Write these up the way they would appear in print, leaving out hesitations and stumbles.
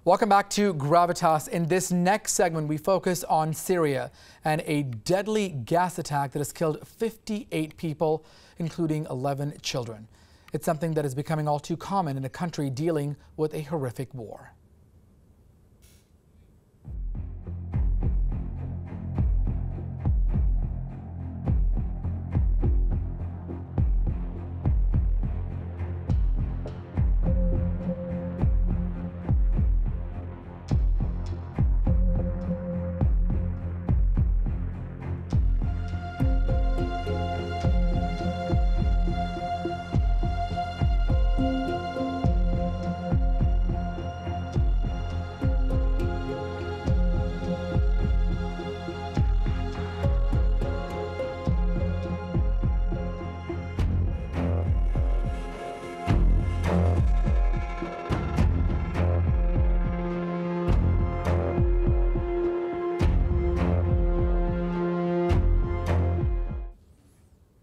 Welcome back to Gravitas. In this next segment, we focus on Syria and a deadly gas attack that has killed 58 people, including 11 children. It's something that is becoming all too common in a country dealing with a horrific war.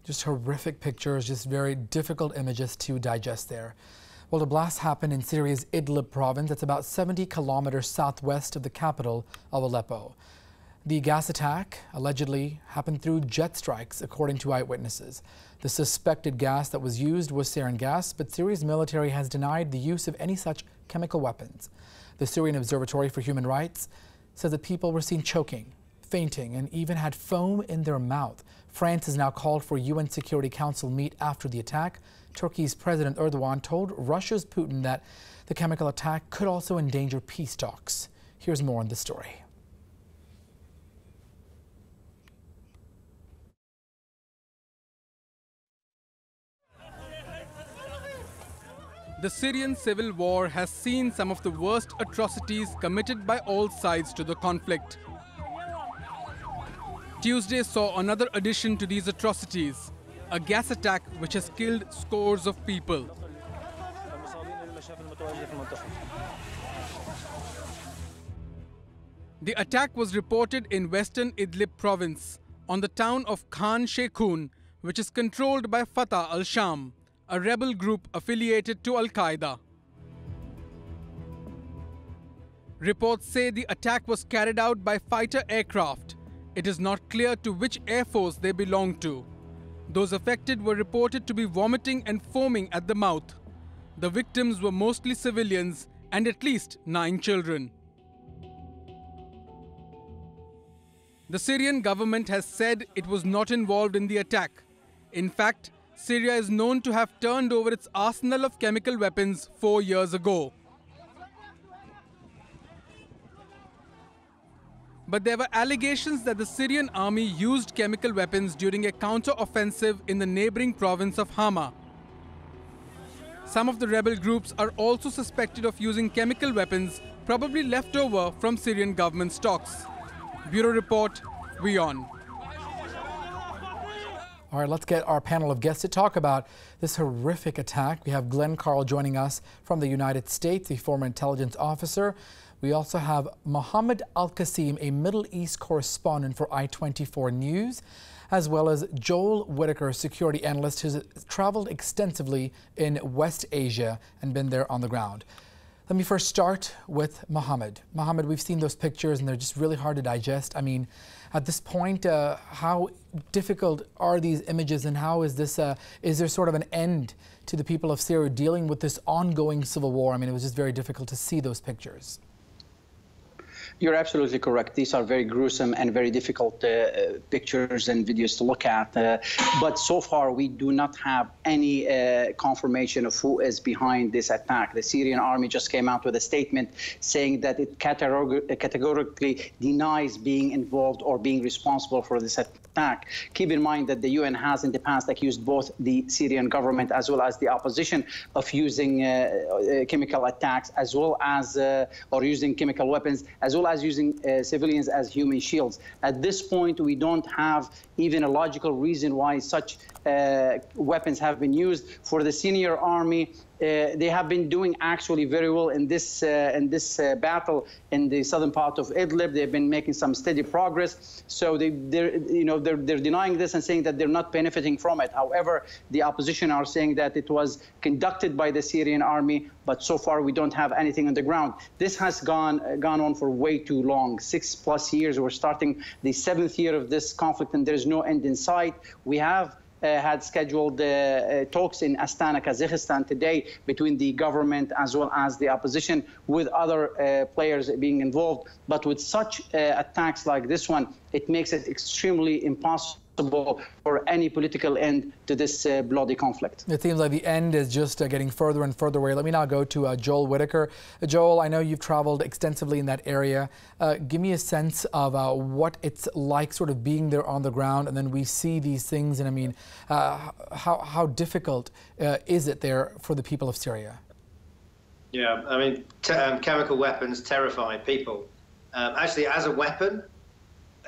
Just horrific pictures, just very difficult images to digest there. Well, the blast happened in Syria's Idlib province. That's about 70 kilometers southwest of the capital of Aleppo. The gas attack allegedly happened through jet strikes, according to eyewitnesses. The suspected gas that was used was sarin gas, but Syria's military has denied the use of any such chemical weapons. The Syrian Observatory for Human Rights says that people were seen choking, fainting, and even had foam in their mouth. France has now called for UN Security Council meet after the attack. Turkey's President Erdogan told Russia's Putin that the chemical attack could also endanger peace talks. Here's more on the story. The Syrian civil war has seen some of the worst atrocities committed by all sides to the conflict. Tuesday saw another addition to these atrocities, a gas attack which has killed scores of people. The attack was reported in western Idlib province on the town of Khan Sheikhoun, which is controlled by Fatah al-Sham, a rebel group affiliated to Al-Qaeda. Reports say the attack was carried out by fighter aircraft. It is not clear to which air force they belong to. Those affected were reported to be vomiting and foaming at the mouth. The victims were mostly civilians and at least 9 children. The Syrian government has said it was not involved in the attack. In fact, Syria is known to have turned over its arsenal of chemical weapons 4 years ago. But there were allegations that the Syrian army used chemical weapons during a counter-offensive in the neighboring province of Hama. Some of the rebel groups are also suspected of using chemical weapons, probably left over from Syrian government stocks. Bureau Report, WION. All right, let's get our panel of guests to talk about this horrific attack. We have Glenn Carl joining us from the United States, a former intelligence officer. We also have Mohammed Al-Qasim, a Middle East correspondent for I-24 News, as well as Joel Whitaker, security analyst who's traveled extensively in West Asia and been there on the ground. Let me first start with Mohammed. Mohammed, we've seen those pictures and they're just really hard to digest. I mean, at this point, how difficult are these images and how is this, is there sort of an end to the people of Syria dealing with this ongoing civil war? I mean, it was just very difficult to see those pictures. You're absolutely correct. These are very gruesome and very difficult pictures and videos to look at. But so far, we do not have any confirmation of who is behind this attack. The Syrian army just came out with a statement saying that it categorically denies being involved or being responsible for this attack. Keep in mind that the UN has in the past accused both the Syrian government as well as the opposition of using chemical attacks as well as or using chemical weapons as well as using civilians as human shields. At this point, we don't have even a logical reason why such weapons have been used. For the senior army, They have been doing actually very well in this battle in the southern part of Idlib. They've been making some steady progress. So they're denying this and saying that they're not benefiting from it. However, the opposition are saying that it was conducted by the Syrian army, but so far we don't have anything on the ground. This has gone on for way too long, 6+ years. We're starting the 7th year of this conflict, and there's no end in sight. We have had scheduled talks in Astana, Kazakhstan today between the government as well as the opposition, with other players being involved. But with such attacks like this one, it makes it extremely impossible for any political end to this bloody conflict. It seems like the end is just getting further and further away. Let me now go to Joel Whitaker. Joel, I know you've traveled extensively in that area. Give me a sense of what it's like sort of being there on the ground, and then we see these things, and I mean, how difficult is it there for the people of Syria? Yeah, I mean, chemical weapons terrify people. Actually, as a weapon,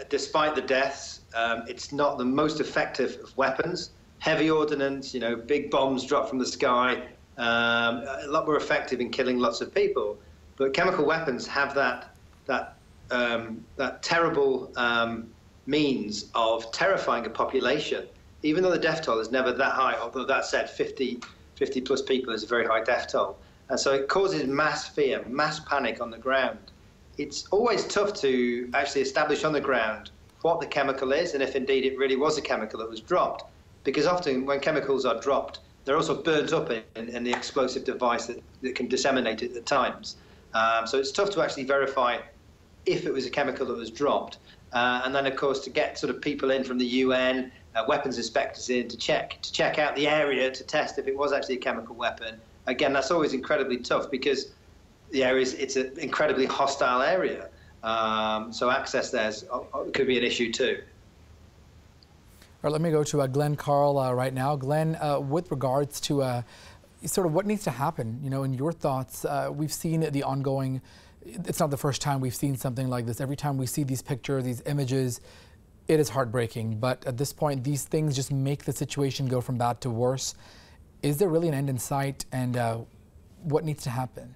despite the deaths, it's not the most effective of weapons. Heavy ordnance, you know, big bombs dropped from the sky, a lot more effective in killing lots of people. But chemical weapons have that terrible means of terrifying a population, even though the death toll is never that high. Although that said, 50+ people is a very high death toll. And so it causes mass fear, mass panic on the ground. It's always tough to actually establish on the ground what the chemical is, and if indeed it really was a chemical that was dropped. Because often when chemicals are dropped, they're also burnt up in the explosive device that can disseminate it at times. So it's tough to actually verify if it was a chemical that was dropped. And then, of course, to get sort of people in from the UN, weapons inspectors in to check out the area to test if it was actually a chemical weapon. Again, that's always incredibly tough because the area it's an incredibly hostile area. So access there could be an issue too. All right, let me go to Glenn Carl right now. Glenn, with regards to sort of what needs to happen, you know, in your thoughts, we've seen the ongoing, it's not the first time we've seen something like this. Every time we see these pictures, these images, it is heartbreaking. But at this point, these things just make the situation go from bad to worse. Is there really an end in sight, and what needs to happen?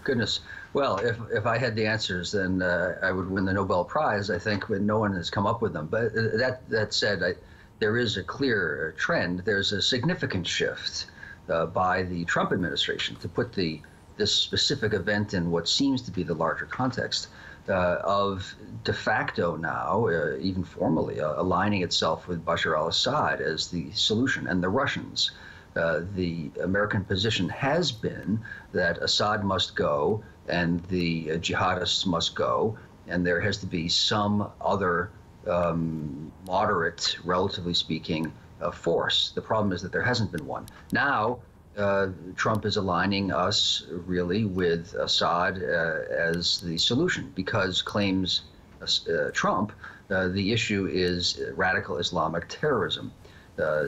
Goodness. Well, if I had the answers, then I would win the Nobel Prize, I think, but no one has come up with them. But that said, there is a clear trend. There's a significant shift by the Trump administration to put this specific event in what seems to be the larger context of de facto now, even formally, aligning itself with Bashar al-Assad as the solution, and the Russians. The American position has been that Assad must go and the jihadists must go, and there has to be some other moderate, relatively speaking, force. The problem is that there hasn't been one. Now, Trump is aligning us really with Assad as the solution, because claims Trump, the issue is radical Islamic terrorism.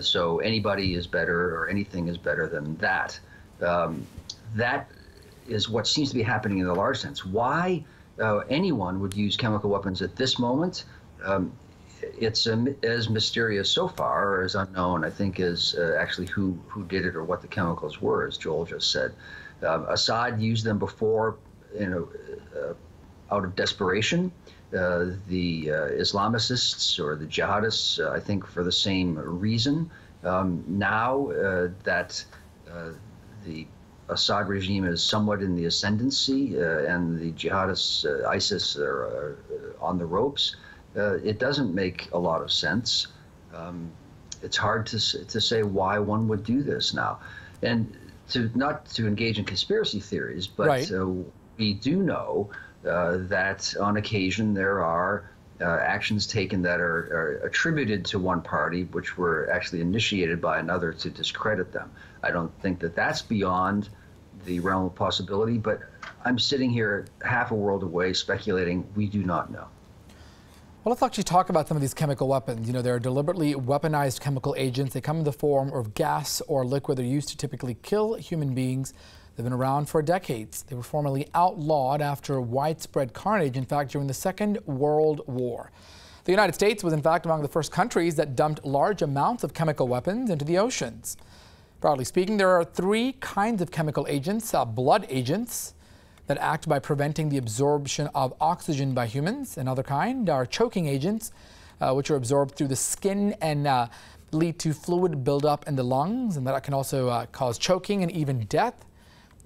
So anybody is better, or anything is better than that. That is what seems to be happening in the large sense. Why anyone would use chemical weapons at this moment, it's as mysterious so far, or as unknown, I think, as actually who did it or what the chemicals were, as Joel just said. Assad used them before, out of desperation. The Islamicists or the jihadists, I think, for the same reason. Now that the Assad regime is somewhat in the ascendancy and the jihadists, ISIS, are on the ropes, it doesn't make a lot of sense. It's hard to say why one would do this now. And not to engage in conspiracy theories, but right. We do know that on occasion there are actions taken that are attributed to one party, which were actually initiated by another to discredit them. I don't think that that's beyond the realm of possibility, but I'm sitting here half a world away speculating. We do not know. Well, let's actually talk about some of these chemical weapons. You know, they're deliberately weaponized chemical agents. They come in the form of gas or liquid. They're used to typically kill human beings. They've been around for decades. They were formerly outlawed after widespread carnage, in fact, during the Second World War. The United States was, in fact, among the first countries that dumped large amounts of chemical weapons into the oceans. Broadly speaking, there are three kinds of chemical agents: blood agents that act by preventing the absorption of oxygen by humans. Another kind are choking agents, which are absorbed through the skin and lead to fluid buildup in the lungs, and that can also cause choking and even death.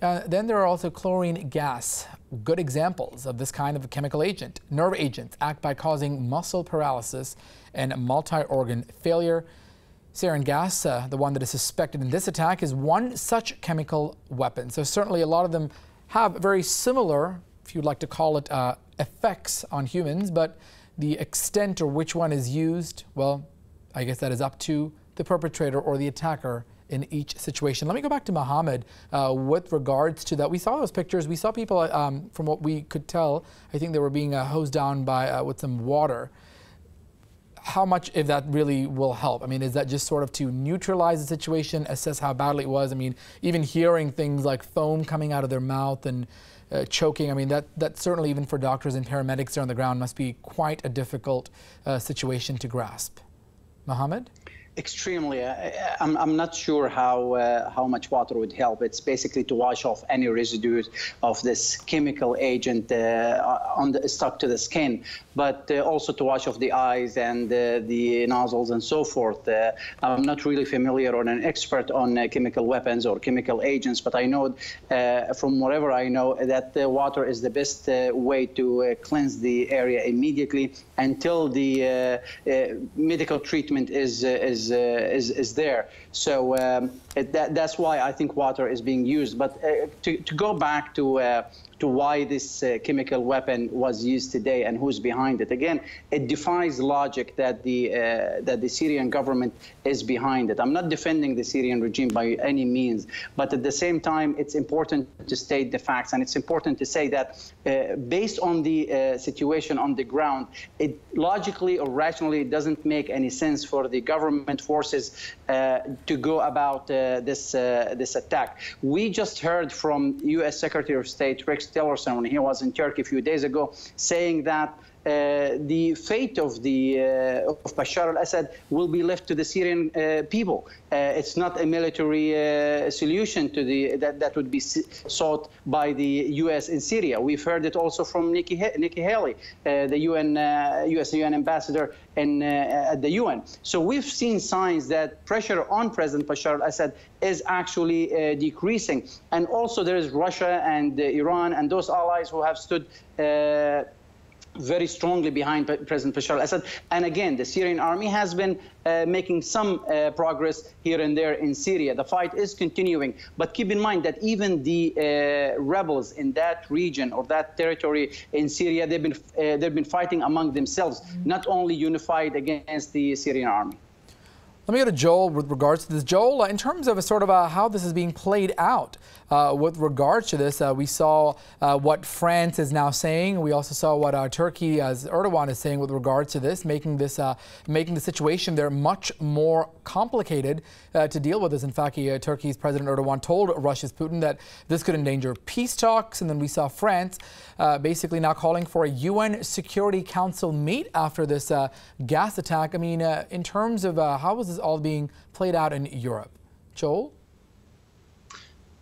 Then there are also chlorine gas. Good examples of this kind of a chemical agent. Nerve agents act by causing muscle paralysis and multi-organ failure. Sarin gas, the one that is suspected in this attack, is one such chemical weapon. So certainly a lot of them have very similar, if you'd like to call it, effects on humans, but the extent or which one is used, well, I guess that is up to the perpetrator or the attacker in each situation. Let me go back to Mohammed with regards to that. We saw those pictures. We saw people, from what we could tell, I think they were being hosed down by with some water. How much, if that really will help? I mean, is that just sort of to neutralize the situation, assess how badly it was? I mean, even hearing things like foam coming out of their mouth and choking, I mean, that certainly, even for doctors and paramedics there on the ground, must be quite a difficult situation to grasp. Mohammed? Extremely. I'm not sure how much water would help. It's basically to wash off any residues of this chemical agent stuck to the skin, but also to wash off the eyes and the nozzles and so forth. I'm not really familiar or an expert on chemical weapons or chemical agents, but I know from whatever I know that water is the best way to cleanse the area immediately until the medical treatment is there. So that's why I think water is being used. But to go back to why this chemical weapon was used today and who's behind it, again, it defies logic that the Syrian government is behind it. I'm not defending the Syrian regime by any means, but at the same time, it's important to state the facts, and it's important to say that based on the situation on the ground, it logically or rationally doesn't make any sense for the government forces to go about this attack. We just heard from U.S. Secretary of State Rex Tillerson when he was in Turkey a few days ago, saying that the fate of Bashar al-Assad will be left to the Syrian people. It's not a military solution to that would be sought by the U.S. in Syria. We've heard it also from Nikki Haley, the U.S. UN ambassador at the UN. So we've seen signs that pressure on President Bashar al-Assad is actually decreasing. And also there is Russia and Iran and those allies who have stood very strongly behind President Bashar al-Assad. And again, the Syrian army has been making some progress here and there in Syria. The fight is continuing. But keep in mind that even the rebels in that region or that territory in Syria, they've been fighting among themselves, not only unified against the Syrian army. Let me go to Joel with regards to this. Joel, in terms of how this is being played out with regards to this, we saw what France is now saying. We also saw what Turkey, as Erdogan is saying with regards to this, making the situation there much more complicated to deal with this. In fact, Turkey's President Erdogan told Russia's Putin that this could endanger peace talks. And then we saw France basically now calling for a UN Security Council meet after this gas attack. I mean, in terms of how is this all being played out in Europe? Joel?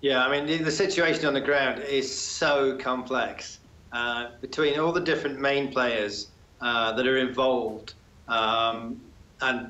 Yeah, I mean, the situation on the ground is so complex between all the different main players that are involved, and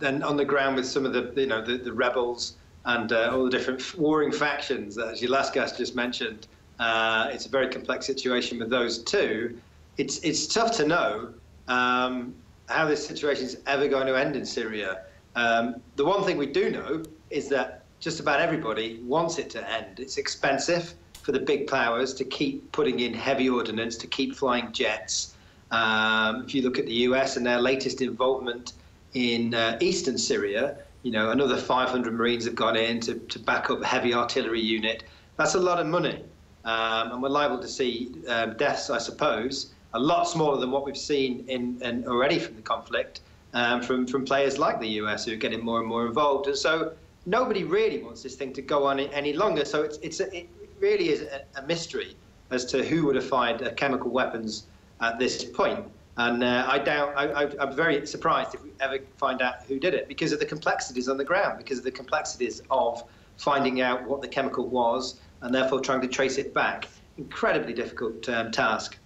then on the ground with some of the rebels and all the different warring factions that, as your last guest just mentioned. It's a very complex situation with those two. It's tough to know how this situation is ever going to end in Syria. The one thing we do know is that just about everybody wants it to end. It's expensive for the big powers to keep putting in heavy ordnance, to keep flying jets. If you look at the US and their latest involvement in eastern Syria, another 500 Marines have gone in to back up a heavy artillery unit. That's a lot of money. And we're liable to see deaths, I suppose, a lot smaller than what we've seen in already from the conflict, from players like the US who are getting more and more involved. And so nobody really wants this thing to go on any longer. So it really is a mystery as to who would have fired chemical weapons at this point. And I'm very surprised if we ever find out who did it, because of the complexities on the ground, because of the complexities of finding out what the chemical was, and therefore trying to trace it back. Incredibly difficult task.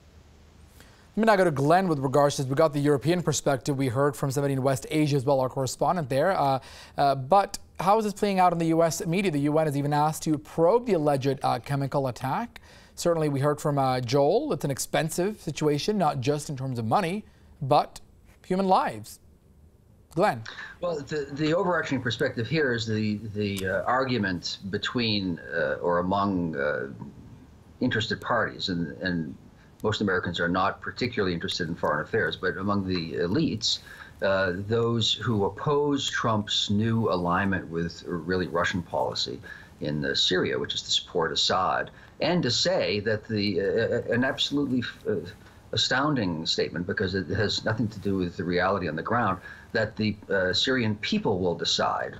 Let me now go to Glenn with regards to this. We got the European perspective. We heard from somebody in West Asia as well, our correspondent there. But how is this playing out in the U.S. media? The UN has even asked to probe the alleged chemical attack. Certainly, we heard from Joel. It's an expensive situation, not just in terms of money, but human lives. Glenn. Well, the overarching perspective here is the argument between or among interested parties, and most Americans are not particularly interested in foreign affairs, but among the elites, those who oppose Trump's new alignment with really Russian policy in Syria, which is to support Assad, and to say that an absolutely astounding statement, because it has nothing to do with the reality on the ground, that the Syrian people will decide,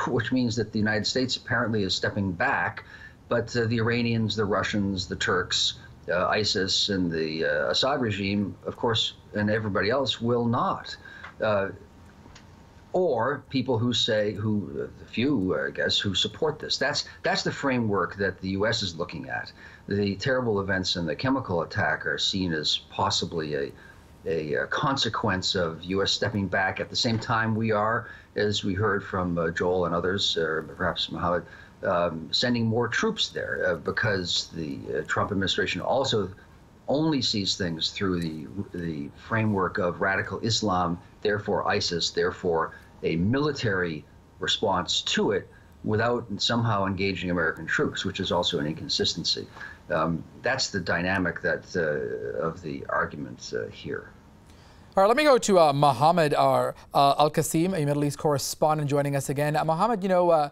which means that the United States apparently is stepping back, but the Iranians, the Russians, the Turks, ISIS, and the Assad regime, of course, and everybody else will not. Or people who say, the few, I guess, who support this. That's the framework that the U.S. is looking at. The terrible events and the chemical attack are seen as possibly a consequence of U.S. stepping back. At the same time, we are, as we heard from Joel and others, or perhaps Mohammed, sending more troops there because the Trump administration also only sees things through the framework of radical Islam, therefore ISIS, therefore a military response to it without somehow engaging American troops, which is also an inconsistency. That's the dynamic of the argument here. All right, let me go to Mohammed Al-Qasim, a Middle East correspondent, joining us again. Mohammed, you know,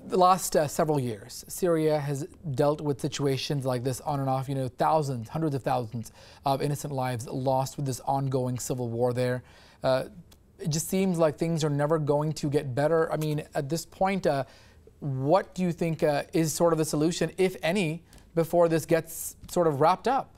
the last several years, Syria has dealt with situations like this on and off, you know, thousands, hundreds of thousands of innocent lives lost with this ongoing civil war there. It just seems like things are never going to get better. I mean, at this point, what do you think is sort of the solution, if any, before this gets sort of wrapped up?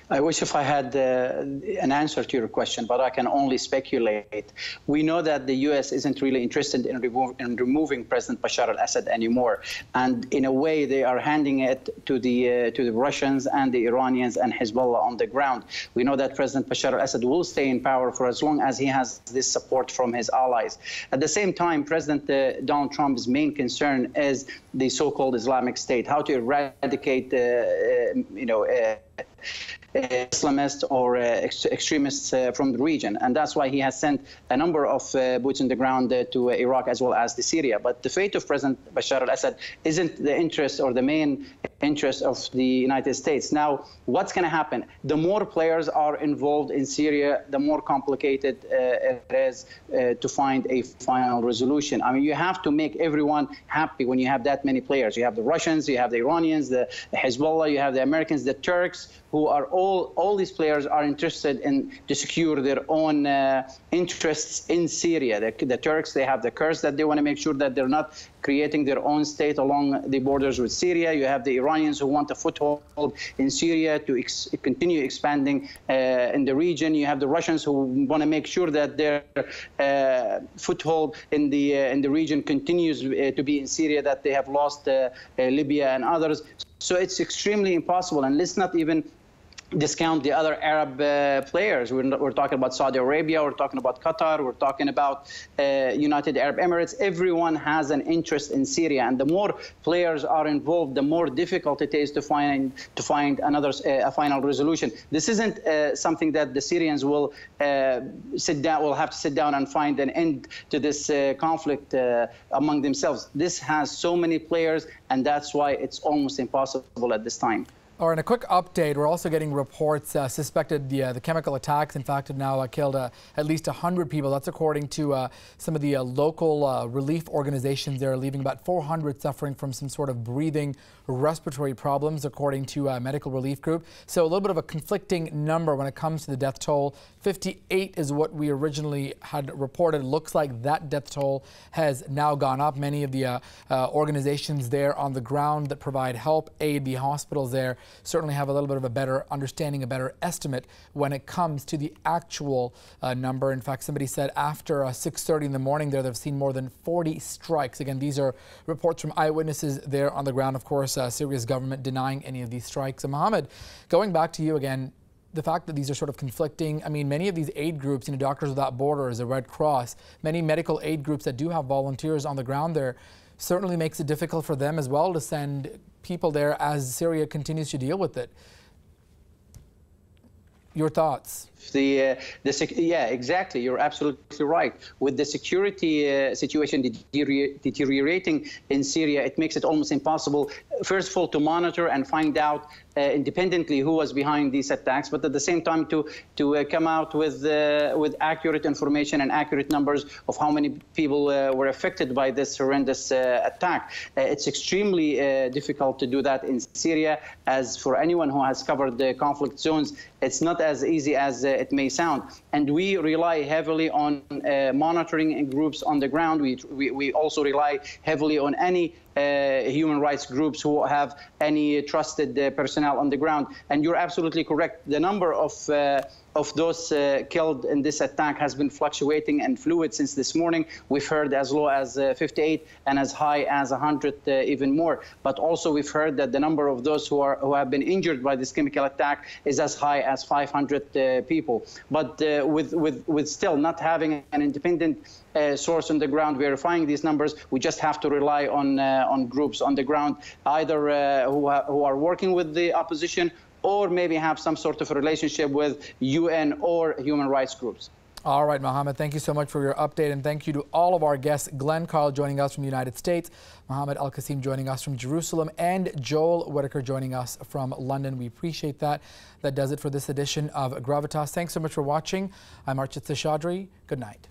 I wish if I had an answer to your question, but I can only speculate. We know that the U.S. isn't really interested in removing President Bashar al-Assad anymore, and in a way, they are handing it to the Russians and the Iranians and Hezbollah on the ground. We know that President Bashar al-Assad will stay in power for as long as he has this support from his allies. At the same time, President Donald Trump's main concern is the so-called Islamic State, how to eradicate, Islamists or extremists from the region. And that's why he has sent a number of boots on the ground to Iraq as well as to Syria. But the fate of President Bashar al-Assad isn't the interest or the main interest of the United States. Now, what's going to happen? The more players are involved in Syria, the more complicated it is to find a final resolution. I mean, you have to make everyone happy when you have that many players. You have the Russians, you have the Iranians, the Hezbollah, you have the Americans, the Turks, who are all these players are interested in to secure their own interests in Syria. The Turks, they have the Kurds that they want to make sure that they're not creating their own state along the borders with Syria. You have the Iranians who want a foothold in Syria to continue expanding in the region. You have the Russians who want to make sure that their foothold in the region continues to be in Syria, that they have lost Libya and others. So it's extremely impossible, and let's not even discount the other Arab players. We're talking about Saudi Arabia, we're talking about Qatar, we're talking about United Arab Emirates. Everyone has an interest in Syria, and the more players are involved, the more difficult it is to find a final resolution. This isn't something that the Syrians will have to sit down and find an end to this conflict among themselves. This has so many players, and that's why it's almost impossible at this time. All right, a quick update. We're also getting reports suspected the chemical attacks, in fact, have now killed at least 100 people. That's according to some of the local relief organizations there, leaving about 400 suffering from some sort of breathing respiratory problems, according to a medical relief group. So a little bit of a conflicting number when it comes to the death toll. 58 is what we originally had reported. Looks like that death toll has now gone up. Many of the organizations there on the ground that provide help, aid the hospitals there, certainly have a little bit of a better understanding, a better estimate when it comes to the actual number. In fact, somebody said after 6:30 in the morning there, they've seen more than 40 strikes. Again, these are reports from eyewitnesses there on the ground. Of course, Syria's government denying any of these strikes. And Mohammed, going back to you again, the fact that these are sort of conflicting, I mean, many of these aid groups, Doctors Without Borders, the Red Cross, many medical aid groups that do have volunteers on the ground there, certainly makes it difficult for them as well to send people there as Syria continues to deal with it. Your thoughts? Yeah, exactly. You're absolutely right. With the security situation deteriorating in Syria, it makes it almost impossible, first of all, to monitor and find out independently who was behind these attacks, but at the same time to come out with accurate information and accurate numbers of how many people were affected by this horrendous attack. It's extremely difficult to do that in Syria. As for anyone who has covered the conflict zones, it's not as easy as it may sound. And we rely heavily on monitoring groups on the ground. We also rely heavily on any human rights groups who have any trusted personnel on the ground. And you're absolutely correct. The number of those killed in this attack has been fluctuating and fluid since this morning. We've heard as low as 58 and as high as 100 even more. But also we've heard that the number of those who have been injured by this chemical attack is as high as 500 people. But with still not having an independent source on the ground verifying these numbers, we just have to rely on groups on the ground, either who are working with the opposition or maybe have some sort of a relationship with UN or human rights groups. All right, Mohammed, thank you so much for your update, and thank you to all of our guests. Glenn Carl joining us from the United States, Mohammed Al-Qasim joining us from Jerusalem, and Joel Whitaker joining us from London. We appreciate that. That does it for this edition of Gravitas. Thanks so much for watching. I'm Archit Seshadri. Good night.